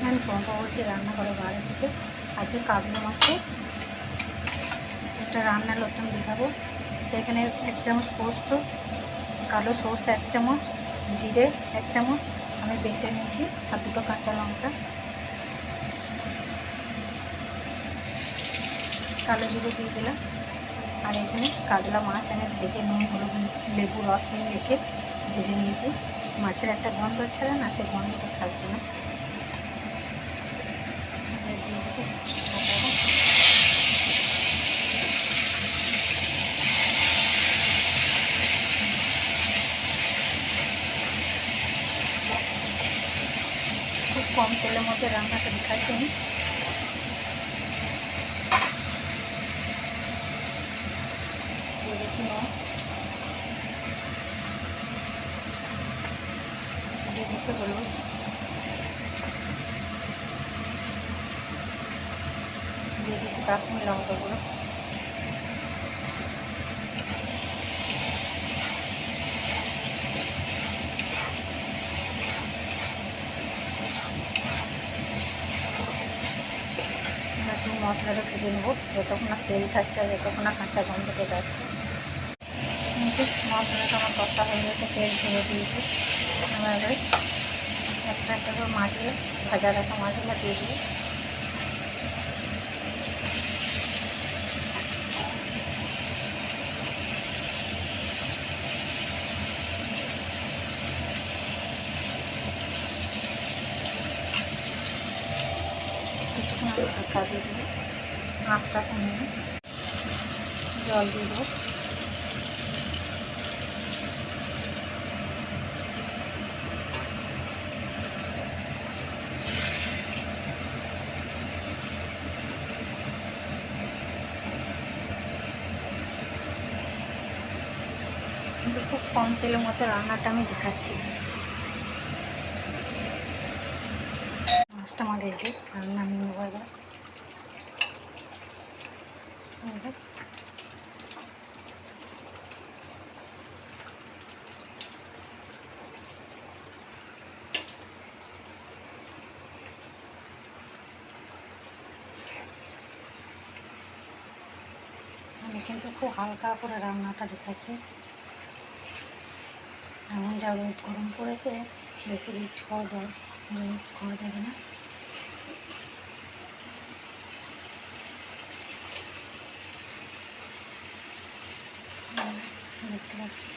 আমি পম্পা বলছি রান্নাঘরে বাইরে থেকে। আজকে কাবলি মাছে একটা রান্নার নতুন দেখাবো। সেখানে 1 চামচ পোস্ত, কালো সর্ষে 1 চামচ, জিরে 1 চামচ আমি বেটে নিয়েছি, আর 2টো কাঁচা লঙ্কা, কালো জিরে দিয়ে দিলাম। আর এখানে কাতলা মাছ আমি ভেজে নুন হলুদ লেবু রস দিয়ে রেখে ভেজে নিয়েছি। মাছের একটা গন্ধ ছাড়ে না, সে গন্ধটা থাকবে না। দিয়ে দিচ্ছি খুব কম তেলের মধ্যে রান্নাটা দেখাচ্ছি আমি। দিয়ে দিচ্ছি নুন, দিয়ে দিচ্ছি হলুদ, দিয়ে দিচ্ছি কাশ্মীরি লঙ্কা গুঁড়ো, একটু মশলাটা ভেজে নেবো যতক্ষণ না তেল ছাড়ছে আর যতক্ষণ না কাঁচা গন্ধটা যাচ্ছে। মশলাটা আমার কষা হয়ে গেছে, তেল ছেড়ে দিয়েছি। আমরা এবারে একটা একটা করে মাছগুলো, ভাজা রাখা মাছগুলো দিয়ে দিই। কিছুক্ষণ আমি ঢাকা দিয়ে দিই, আঁচটা কমিয়ে জল দিয়ে দেবো। কিন্তু খুব কম তেলের মতো রান্নাটা আমি দেখাচ্ছি। মাছটা আমার রেডি, রান্না আমি নেবো এবার। আমি কিন্তু খুব হালকা করে রান্নাটা দেখাচ্ছি। এমন যা রোদ গরম পড়েছে, বেশি রিচ খাওয়া যাবে না। দেখতে পাচ্ছি